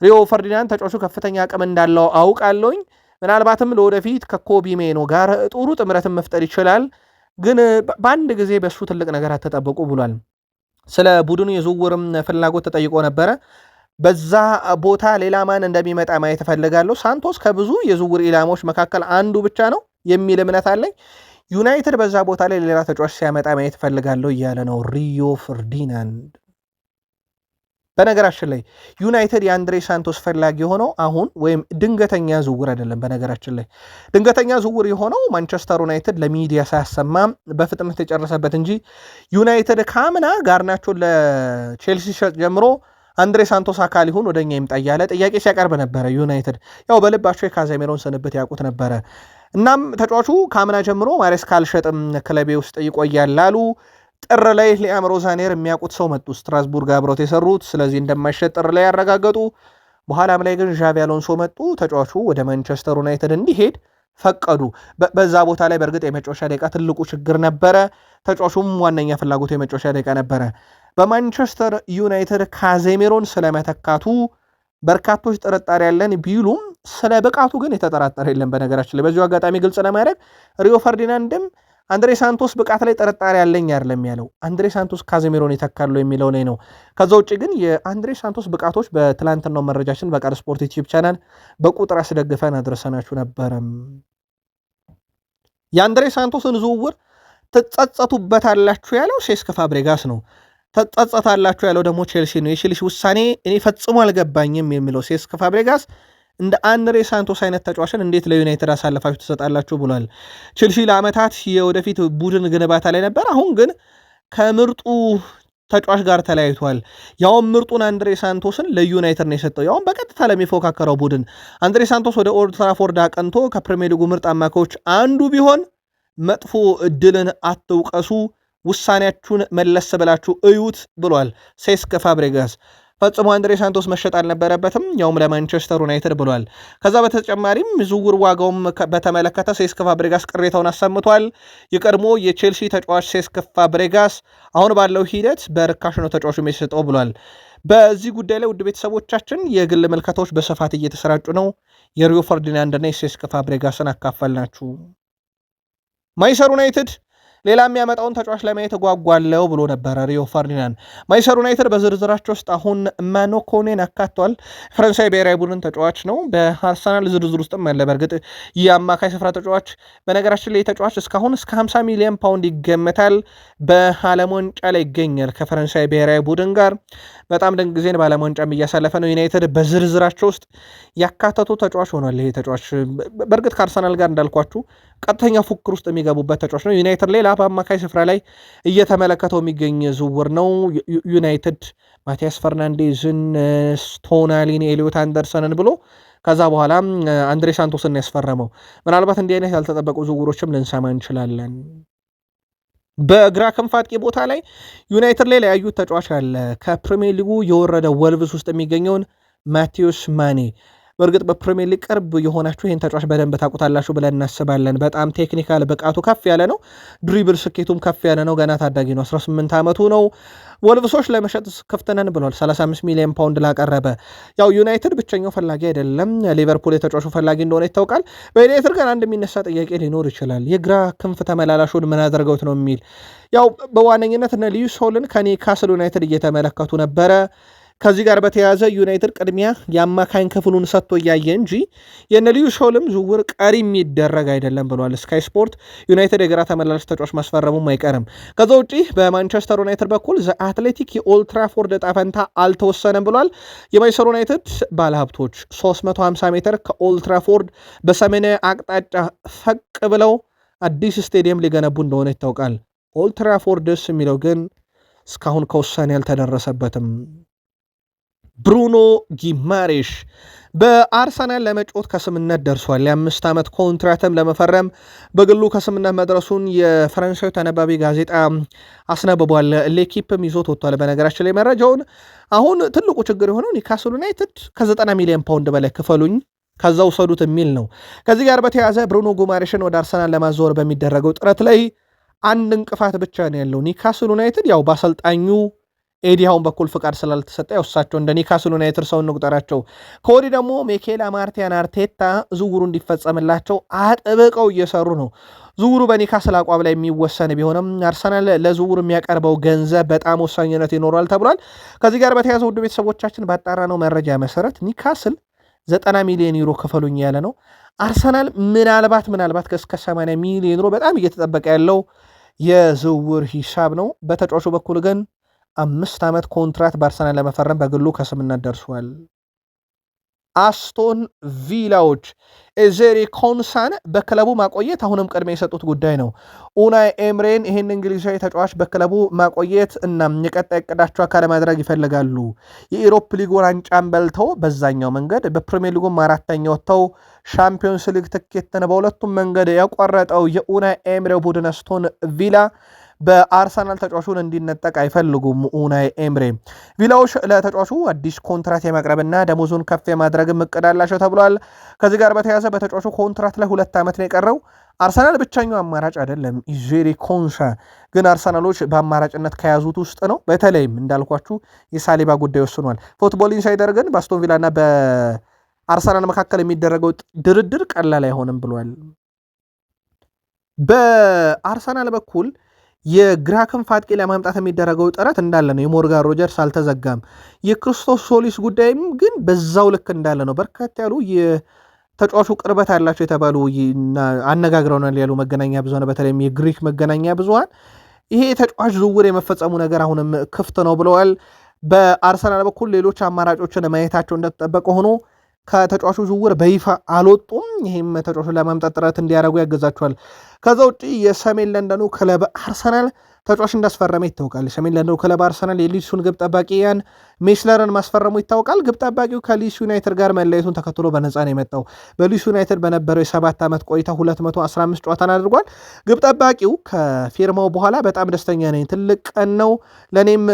ሪዮ ፈርዲናንድ። ተጫዋቹ ከፍተኛ አቅም እንዳለው አውቃለሁኝ። ምናልባትም ለወደፊት ከኮቢ ሜኖ ጋር ጥሩ ጥምረትን መፍጠር ይችላል፣ ግን በአንድ ጊዜ በሱ ትልቅ ነገር አትጠብቁ ብሏል። ስለ ቡድኑ የዝውውርም ፍላጎት ተጠይቆ ነበረ። በዛ ቦታ ሌላ ማን እንደሚመጣ ማየት እፈልጋለሁ። ሳንቶስ ከብዙ የዝውውር ኢላማዎች መካከል አንዱ ብቻ ነው የሚል እምነት አለኝ። ዩናይትድ በዛ ቦታ ላይ ሌላ ተጫዋች ሲያመጣ ማየት እፈልጋለሁ እያለ ነው ሪዮ ፈርዲናንድ። በነገራችን ላይ ዩናይትድ የአንድሬ ሳንቶስ ፈላጊ የሆነው አሁን ወይም ድንገተኛ ዝውውር አይደለም። በነገራችን ላይ ድንገተኛ ዝውውር የሆነው ማንቸስተር ዩናይትድ ለሚዲያ ሳያሰማ በፍጥነት የጨረሰበት እንጂ ዩናይትድ ካምና ጋርናቾን ለቼልሲ ሸጥ ጀምሮ አንድሬ ሳንቶስ አካል ይሁን ወደኛ ይምጣ እያለ ጥያቄ ሲያቀርብ ነበረ። ዩናይትድ ያው በልባቸው የካዜሜሮን ስንብት ያውቁት ነበረ። እናም ተጫዋቹ ካምና ጀምሮ ማሬስካ አልሸጥም ክለቤ ውስጥ ይቆያል ላሉ ጥር ላይ ሊያም ሮዛኔር የሚያውቁት ሰው መጡ፣ ስትራስቡርግ አብረውት የሰሩት። ስለዚህ እንደማይሸጥ ጥር ላይ ያረጋገጡ። በኋላም ላይ ግን ዣቪ አሎንሶ መጡ፣ ተጫዋቹ ወደ ማንቸስተር ዩናይትድ እንዲሄድ ፈቀዱ። በዛ ቦታ ላይ በእርግጥ የመጫወቻ ደቂቃ ትልቁ ችግር ነበረ። ተጫዋቹም ዋነኛ ፍላጎቱ የመጫወቻ ደቂቃ ነበረ። በማንቸስተር ዩናይትድ ካዜሜሮን ስለመተካቱ በርካቶች ጥርጣሬ ያለን ቢሉም ስለ ብቃቱ ግን የተጠራጠረ የለም። በነገራችን ላይ በዚሁ አጋጣሚ ግልጽ ለማድረግ ሪዮ ፈርዲናንድም አንድሬ ሳንቶስ ብቃት ላይ ጥርጣሬ ያለኝ አይደለም ያለው። አንድሬ ሳንቶስ ካዜሚሮን ይተካሉ የሚለው ላይ ነው። ከዛ ውጭ ግን የአንድሬ ሳንቶስ ብቃቶች በትላንትናው መረጃችን በቃል ስፖርት ዩቲዩብ ቻናል በቁጥር አስደግፈን አድርሰናችሁ ነበረም። የአንድሬ ሳንቶስን ዝውውር ትጸጸቱበታላችሁ ያለው ሴስክ ፋብሬጋስ ነው። ትጸጸታላችሁ ያለው ደግሞ ቼልሲ ነው። የቼልሲ ውሳኔ እኔ ፈጽሞ አልገባኝም የሚለው ሴስክ ፋብሬጋስ እንደ አንድሬ ሳንቶስ አይነት ተጫዋችን እንዴት ለዩናይትድ አሳልፋችሁ ትሰጣላችሁ ብሏል። ቼልሲ ለዓመታት የወደፊት ቡድን ግንባታ ላይ ነበር። አሁን ግን ከምርጡ ተጫዋች ጋር ተለያይቷል። ያውም ምርጡን አንድሬ ሳንቶስን ለዩናይትድ ነው የሰጠው፣ ያውም በቀጥታ ለሚፎካከረው ቡድን። አንድሬ ሳንቶስ ወደ ኦልድ ትራፎርድ አቀንቶ ከፕሪሚየር ሊጉ ምርጥ አማካዮች አንዱ ቢሆን መጥፎ እድልን አትውቀሱ፣ ውሳኔያችሁን መለስ ብላችሁ እዩት ብሏል ሴስክ ፋብሬጋስ። ፈጽሞ አንድሬ ሳንቶስ መሸጥ አልነበረበትም፣ ያውም ለማንቸስተር ዩናይትድ ብሏል። ከዛ በተጨማሪም ዝውውር ዋጋውም በተመለከተ ሴስክ ፋብሬጋስ ቅሬታውን አሰምቷል። የቀድሞ የቼልሲ ተጫዋች ሴስክ ፋብሬጋስ አሁን ባለው ሂደት በርካሽ ነው ተጫዋቹ የሚሰጠው ብሏል። በዚህ ጉዳይ ላይ ውድ ቤተሰቦቻችን የግል ምልከታዎች በስፋት እየተሰራጩ ነው። የሪዮ ፈርዲናንድና የሴስክ ፋብሬጋስን አካፈልናችሁ። ማንቸስተር ዩናይትድ ሌላ የሚያመጣውን ተጫዋች ለማየት ጓጓለው ብሎ ነበረ ሪዮ ፈርዲናንድ። ማንቸስተር ዩናይትድ በዝርዝራቸው ውስጥ አሁን ማኖ ኮኔን አካቷል። ፈረንሳይ ብሔራዊ ቡድን ተጫዋች ነው። በአርሰናል ዝርዝር ውስጥም አለ። በእርግጥ የአማካይ ስፍራ ተጫዋች፣ በነገራችን ላይ ተጫዋች እስካሁን እስከ 50 ሚሊዮን ፓውንድ ይገመታል። በዓለም ዋንጫ ላይ ይገኛል ከፈረንሳይ ብሔራዊ ቡድን ጋር። በጣም ድንቅ ጊዜን በዓለም ዋንጫም እያሳለፈ ነው። ዩናይትድ በዝርዝራቸው ውስጥ ያካተቱ ተጫዋች ሆኗል። ይሄ ተጫዋች በእርግጥ ከአርሰናል ጋር እንዳልኳችሁ ቀጥተኛ ፉክክር ውስጥ የሚገቡበት ተጫዋች ነው። ዩናይትድ ሌላ በአማካይ ስፍራ ላይ እየተመለከተው የሚገኝ ዝውውር ነው። ዩናይትድ ማቲያስ ፈርናንዴዝን፣ ቶናሊን፣ ኤሊዮት አንደርሰንን ብሎ ከዛ በኋላ አንድሬ ሳንቶስን ያስፈረመው። ምናልባት እንዲህ አይነት ያልተጠበቁ ዝውውሮችም ልንሰማ እንችላለን። በግራ ክንፍ አጥቂ ቦታ ላይ ዩናይትድ ላይ ያዩት ተጫዋች አለ። ከፕሪሚየር ሊጉ የወረደ ወልቭስ ውስጥ የሚገኘውን ማቴዎስ ማኔ። በእርግጥ በፕሪሚየር ሊግ ቅርብ የሆናችሁ ይህን ተጫዋች በደንብ ታውቁታላችሁ ብለን እናስባለን። በጣም ቴክኒካል ብቃቱ ከፍ ያለ ነው። ድሪብል ስኬቱም ከፍ ያለ ነው። ገና ታዳጊ ነው። 18 ዓመቱ ነው። ወልቭሶች ለመሸጥ ክፍት ነን ብሏል። 35 ሚሊዮን ፓውንድ ላቀረበ። ያው ዩናይትድ ብቸኛው ፈላጊ አይደለም። ሊቨርፑል የተጫዋቹ ፈላጊ እንደሆነ ይታወቃል። በዩናይትድ ጋር አንድ የሚነሳ ጥያቄ ሊኖር ይችላል። የግራ ክንፍ ተመላላሹን ምን አድርገውት ነው የሚል። ያው በዋነኝነት እነ ሊዩስ ሆልን ከኒውካስል ዩናይትድ እየተመለከቱ ነበረ። ከዚህ ጋር በተያያዘ ዩናይትድ ቅድሚያ የአማካኝ ክፍሉን ሰጥቶ እያየ እንጂ የነ ሊዩስ ሆልም ዝውውር ቀሪ የሚደረግ አይደለም ብሏል ስካይ ስፖርት። ዩናይትድ የግራ ተመላላሽ ተጫዋች ማስፈረሙም አይቀርም። ከዛ ውጪ በማንቸስተር ዩናይትድ በኩል ዘ አትሌቲክ የኦልትራፎርድ ዕጣ ፈንታ አልተወሰነም ብሏል። የማንቸስተር ዩናይትድ ባለሀብቶች 350 ሜትር ከኦልትራፎርድ በሰሜናዊ አቅጣጫ ፈቅ ብለው አዲስ ስቴዲየም ሊገነቡ እንደሆነ ይታወቃል። ኦልትራፎርድስ የሚለው ግን እስካሁን ከውሳኔ ያልተደረሰበትም። ብሩኖ ጊማሬሽ በአርሰናል ለመጫወት ከስምነት ደርሷል። የ5 ዓመት ኮንትራትም ለመፈረም በግሉ ከስምነት መድረሱን የፈረንሳዊ ተነባቢ ጋዜጣ አስነብቧል። ሌኪፕም ይዞት ወጥቷል። በነገራችን ላይ መረጃውን አሁን ትልቁ ችግር የሆነው ኒውካስል ዩናይትድ ከ90 ሚሊዮን ፓውንድ በላይ ክፈሉኝ ከዛ ውሰዱት የሚል ነው። ከዚህ ጋር በተያያዘ ብሩኖ ጊማሬሽን ወደ አርሰናል ለማዘወር በሚደረገው ጥረት ላይ አንድ እንቅፋት ብቻ ነው ያለው። ኒውካስል ዩናይትድ ያው በአሰልጣኙ ኤዲያውን በኩል ፍቃድ ስላልተሰጠ ያውሳቸው እንደ ኒውካስል ዩናይትድ ሰው እንቁጠራቸው። ከወዲህ ደግሞ ሚኬል አርቴታ ዝውውሩ እንዲፈጸምላቸው አጥብቀው እየሰሩ ነው። ዝውውሩ በኒውካስል አቋም ላይ የሚወሰን ቢሆንም አርሰናል ለዝውውሩ የሚያቀርበው ገንዘብ በጣም ወሳኝነት ይኖረዋል ተብሏል። ከዚህ ጋር በተያያዘ ውድ ቤተሰቦቻችን ባጣራነው መረጃ መሰረት ኒውካስል 90 ሚሊዮን ዩሮ ክፈሉኝ ያለ ነው። አርሰናል ምናልባት እስከ 80 ሚሊዮን ዩሮ በጣም እየተጠበቀ ያለው የዝውውር ሂሳብ ነው። በተጫዋቹ በኩል ግን 5 ዓመት ኮንትራት በአርሰናል ለመፈረም በግሉ ከስምነት ደርሷል። አስቶን ቪላዎች ኤዜሪ ኮንሳን በክለቡ ማቆየት አሁንም ቅድሚያ የሰጡት ጉዳይ ነው። ኡናይ ኤምሬን ይህን እንግሊዛዊ ተጫዋች በክለቡ ማቆየት እና የቀጣይ እቅዳቸው አካል ማድረግ ይፈልጋሉ። የኢሮፕ ሊግ ዋንጫን በልተው በዛኛው መንገድ በፕሪሚየር ሊጉም 4ኛ ወጥተው ሻምፒዮንስ ሊግ ትኬትን በሁለቱም መንገድ ያቋረጠው የኡናይ ኤምሬ ቡድን አስቶን ቪላ በአርሰናል ተጫዋቹን እንዲነጠቅ አይፈልጉም። ኡናይ ኤምሬ ቪላዎች ለተጫዋቹ አዲስ ኮንትራት የማቅረብና ደሞዙን ከፍ የማድረግም እቅድ አላቸው ተብሏል። ከዚህ ጋር በተያያዘ በተጫዋቹ ኮንትራት ላይ 2 ዓመት ነው የቀረው። አርሰናል ብቸኛው አማራጭ አይደለም። ኢዜሪ ኮንሳ ግን አርሰናሎች በአማራጭነት ከያዙት ውስጥ ነው። በተለይም እንዳልኳችሁ የሳሊባ ጉዳይ ወስኗል። ፉትቦል ኢንሳይደር ግን በአስቶን ቪላና በአርሰናል መካከል የሚደረገው ድርድር ቀላል አይሆንም ብሏል። በአርሰናል በኩል የግራ ክንፍ አጥቂ ለማምጣት የሚደረገው ጥረት እንዳለ ነው። የሞርጋን ሮጀርስ አልተዘጋም። የክርስቶስ ሶሊስ ጉዳይም ግን በዛው ልክ እንዳለ ነው። በርከት ያሉ የተጫዋቹ ቅርበት አላቸው የተባሉ አነጋግረውናል ያሉ መገናኛ ብዙሃን፣ በተለይም የግሪክ መገናኛ ብዙሃን ይሄ የተጫዋች ዝውውር የመፈጸሙ ነገር አሁንም ክፍት ነው ብለዋል። በአርሰናል በኩል ሌሎች አማራጮችን ማየታቸው እንደተጠበቀ ሆኖ ከተጫዋቹ ዝውውር በይፋ አልወጡም። ይህም ተጫዋቹን ለማምጣት ጥረት እንዲያደርጉ ያገዛቸዋል። ከዛ ውጭ የሰሜን ለንደኑ ክለብ አርሰናል ተጫዋች እንዳስፈረመ ይታወቃል። የሰሜን ለንደኑ ክለብ አርሰናል የሊድሱን ግብ ጠባቂ ያን ሜስለርን ማስፈረሙ ይታወቃል። ግብ ጠባቂው ከሊድስ ዩናይትድ ጋር መለየቱን ተከትሎ በነፃ ነው የመጣው። በሊድስ ዩናይትድ በነበረው የ7 ዓመት ቆይታ 215 ጨዋታን አድርጓል። ግብ ጠባቂው ከፊርማው በኋላ በጣም ደስተኛ ነኝ፣ ትልቅ ቀን ነው ለእኔም፣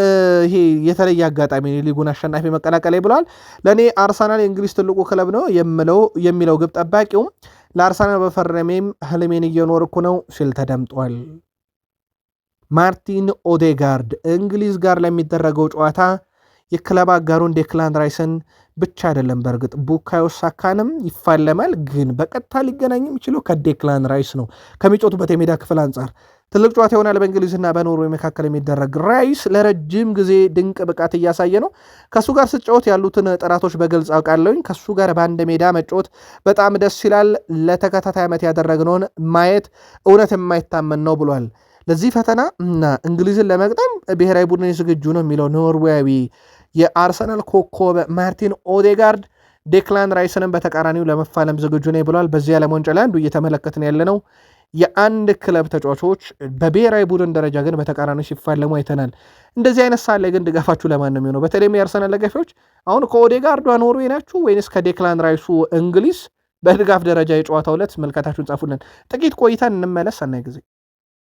ይሄ የተለየ አጋጣሚ ሊጉን አሸናፊ መቀላቀል ብለዋል። ለእኔ አርሰናል የእንግሊዝ ትልቁ ክለብ ነው የሚለው ግብ ጠባቂውም ለአርሰናል በፈረሜም ህልሜን እየኖርኩ ነው ሲል ተደምጧል። ማርቲን ኦዴጋርድ እንግሊዝ ጋር ለሚደረገው ጨዋታ የክለብ አጋሩን ዴክላን ራይስን ብቻ አይደለም፣ በእርግጥ ቡካዮ ሳካንም ይፋለማል። ግን በቀጥታ ሊገናኝ የሚችለው ከዴክላን ራይስ ነው። ከሚጮቱበት የሜዳ ክፍል አንጻር ትልቅ ጨዋታ ይሆናል። በእንግሊዝና በኖርዌይ መካከል የሚደረግ ራይስ ለረጅም ጊዜ ድንቅ ብቃት እያሳየ ነው። ከሱ ጋር ስጫወት ያሉትን ጥራቶች በግልጽ አውቃለሁኝ። ከሱ ጋር በአንድ ሜዳ መጫወት በጣም ደስ ይላል። ለተከታታይ ዓመት ያደረግነውን ማየት እውነት የማይታመን ነው ብሏል። ለዚህ ፈተና እና እንግሊዝን ለመቅጠም ብሔራዊ ቡድን ዝግጁ ነው የሚለው ኖርዌያዊ የአርሰናል ኮከብ ማርቲን ኦዴጋርድ ዴክላን ራይስንም በተቃራኒው ለመፋለም ዝግጁ ነው ብሏል። በዚህ ዓለም ዋንጫ ላይ አንዱ እየተመለከትን ያለነው የአንድ ክለብ ተጫዋቾች በብሔራዊ ቡድን ደረጃ ግን በተቃራኒ ሲፋለሙ አይተናል። እንደዚህ አይነት ሳለ ግን ድጋፋችሁ ለማን ነው የሚሆነው? በተለይም የአርሰናል ደጋፊዎች አሁን ከኦዴጋርዷ ኖርዌይ ናችሁ ወይንስ ከዴክላን ራይሱ እንግሊዝ? በድጋፍ ደረጃ የጨዋታው ዕለት መልከታችሁን ጻፉልን። ጥቂት ቆይተን እንመለስ። ሰናይ ጊዜ